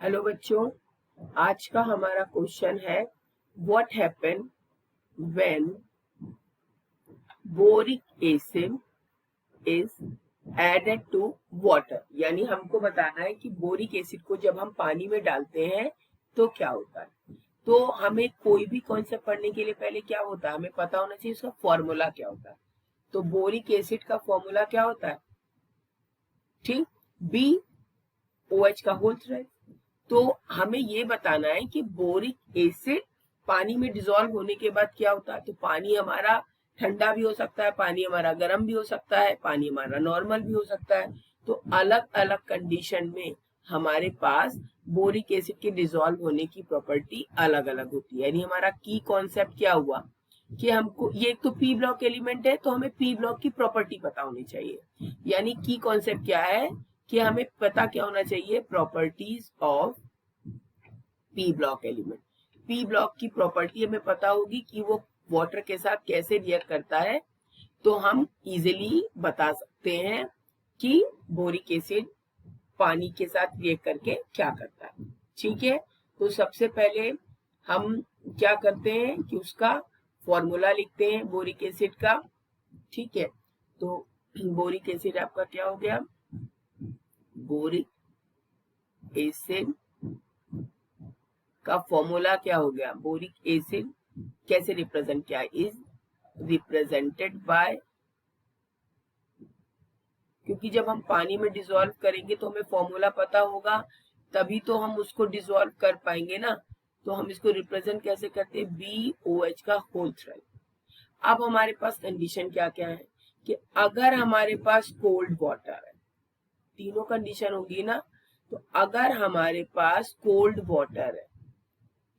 Hello बच्चों, आज का हमारा क्वेश्चन है what happen when boric acid is added to water. यानी हमको बताना है कि बोरिक एसिड को जब हम पानी में डालते हैं तो क्या होता है। तो हमें कोई भी कॉन्सेप्ट पढ़ने के लिए पहले क्या होता है, हमें पता होना चाहिए उसका फॉर्मूला क्या होता है। तो बोरिक एसिड का फॉर्मूला क्या होता है, ठीक, BOH का होल थ्रेड। तो हमें ये बताना है कि बोरिक एसिड पानी में डिसॉल्व होने के बाद क्या होता है। तो पानी हमारा ठंडा भी हो सकता है, पानी हमारा गर्म भी हो सकता है, पानी हमारा नॉर्मल भी हो सकता है। तो अलग अलग कंडीशन में हमारे पास बोरिक एसिड के डिसॉल्व होने की प्रॉपर्टी अलग अलग होती है। यानी हमारा की कॉन्सेप्ट क्या हुआ कि हमको ये एक तो पी ब्लॉक एलिमेंट है, तो हमें पी ब्लॉक की प्रॉपर्टी पता होनी चाहिए। यानी की कॉन्सेप्ट क्या है कि हमें पता क्या होना चाहिए, properties of P block element. P block की प्रॉपर्टी हमें पता होगी कि वो वाटर के साथ कैसे रिएक्ट करता है। तो हम इजीली बता सकते हैं कि बोरिक एसिड पानी के साथ रिएक्ट करके क्या करता है। ठीक है, तो सबसे पहले हम क्या करते हैं कि उसका फॉर्मूला लिखते हैं बोरिक एसिड का। ठीक है, तो बोरिक एसिड आपका क्या हो गया, बोरिक एसिड का फॉर्मूला क्या हो गया, बोरिक एसिड कैसे रिप्रेजेंट किया, इज रिप्रेजेंटेड बाय, क्योंकि जब हम पानी में डिसॉल्व करेंगे तो हमें फॉर्मूला पता होगा, तभी तो हम उसको डिसॉल्व कर पाएंगे ना। तो हम इसको रिप्रेजेंट कैसे करते हैं, BOH का होल थ्रेड। अब हमारे पास कंडीशन क्या क्या है कि अगर हमारे पास कोल्ड वाटर है, तीनों कंडीशन होगी ना। तो अगर हमारे पास कोल्ड वाटर है,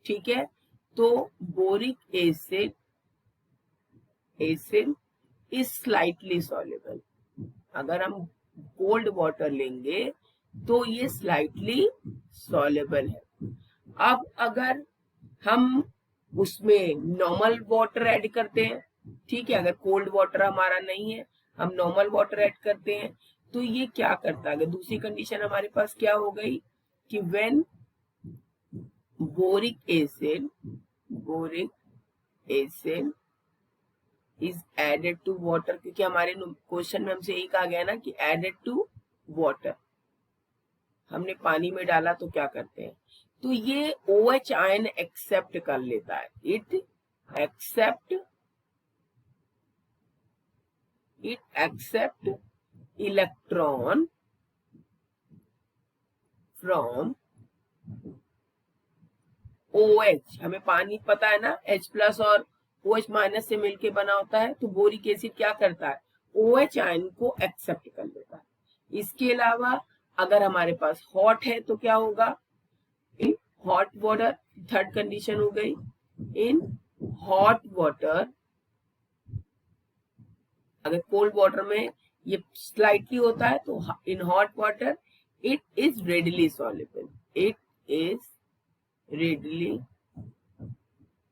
ठीक है, तो boric acid is slightly soluble. अगर हम कोल्ड वाटर लेंगे तो ये स्लाइटली सॉल्युबल है। अब अगर हम उसमें नॉर्मल वाटर ऐड करते हैं, ठीक है, अगर कोल्ड वाटर हमारा नहीं है, हम नॉर्मल वाटर ऐड करते हैं, तो ये क्या करता है, अगर दूसरी कंडीशन हमारे पास क्या हो गई कि when boric acid is added to water, क्योंकि हमारे क्वेश्चन में हमसे यही कहा गया ना कि एडेड टू वाटर, हमने पानी में डाला तो क्या करते हैं, तो ये OH आयन एक्सेप्ट कर लेता है, it accept electron from OH। हमें पानी पता है ना, H प्लस और OH माइनस से मिलके बना होता है। तो बोरिक एसिड क्या करता है, OH आयन को एक्सेप्ट कर लेता है। इसके अलावा अगर हमारे पास हॉट है तो क्या होगा, in hot water, third condition हो गई, इन हॉट वाटर, अगर कोल्ड वाटर में ये स्लाइटली होता है तो in hot water it is readily soluble, it is readily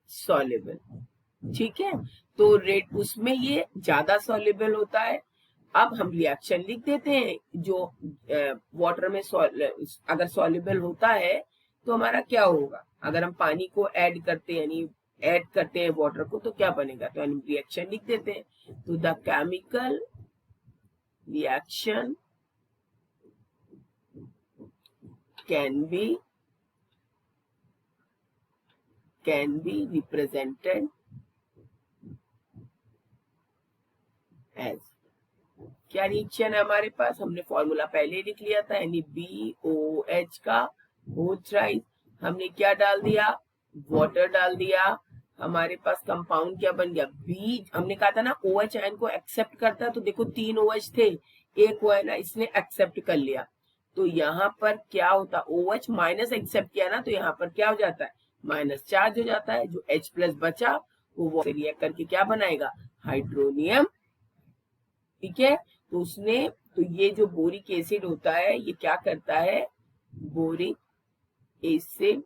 soluble. ठीक है, तो रेड उसमें ये ज्यादा सॉल्युबल होता है। अब हम रिएक्शन लिख देते हैं, जो वाटर में अगर सॉल्युबल होता है तो हमारा क्या होगा, अगर हम पानी को ऐड करते हैं, यानी ऐड करते हैं वाटर को, तो क्या बनेगा, तो हम रिएक्शन लिख देते हैं। तो the chemical reaction can be represented as, क्या रिएक्शन है हमारे पास, हमने फॉर्मूला पहले लिख लिया था, यानी BOH का होल थ्राइस, हमने क्या डाल दिया, वाटर डाल दिया, हमारे पास कंपाउंड क्या बन गया, बी, हमने कहा था ना OH आयन को एक्सेप्ट करता है, तो देखो 3 OH थे, एक वो है ना इसने एक्सेप्ट कर लिया, तो यहाँ पर क्या होता, OH माइनस एक्सेप्ट किया ना, तो यहाँ पर क्या हो जाता है, माइनस चार्ज हो जाता है, जो H प्लस बचा वो रिएक्ट करके क्या बनाएगा, हाइड्रोनियम। ठीक है, तो उसने, तो ये जो बोरिक एसिड होता है ये क्या करता है, बोरिक एसिड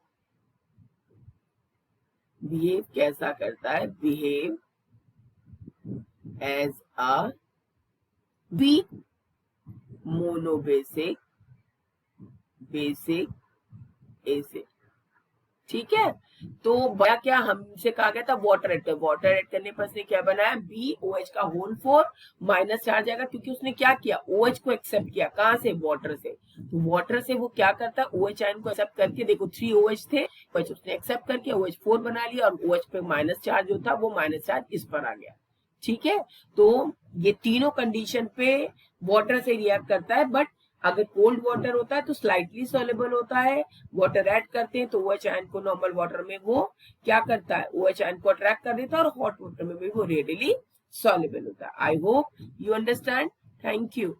बिहेव कैसा करता है, behave as a weak monobasic acid. ठीक है, तो बड़ा क्या हमसे कहा गया था, वाटर ऐड कर, वाटर ऐड करने पर उसने क्या बनाया, BOH का होल 4 माइनस चार्ज आएगा, क्योंकि उसने क्या किया, OH को एक्सेप्ट किया, कहां से, वाटर से। तो वाटर से वो क्या करता है, OH आयन को एक्सेप्ट करके, देखो 3 OH थे, बस उसने एक्सेप्ट करके OH 4 बना लिया, और OH पे माइनस चार्ज जो था वो माइनस चार्ज इस पर आ गया। ठीक है, तो ये तीनों कंडीशन पे वाटर से रिएक्ट करता है, बट अगर कोल्ड वाटर होता है तो स्लाइटली सॉल्युबल होता है, वाटर ऐड करते हैं तो OH आयन को नॉर्मल वाटर में वो क्या करता है, OH आयन को अट्रैक्ट कर देता है, और हॉट वाटर में भी वो रेडिली सॉल्युबल होता है। I hope you understand. Thank you.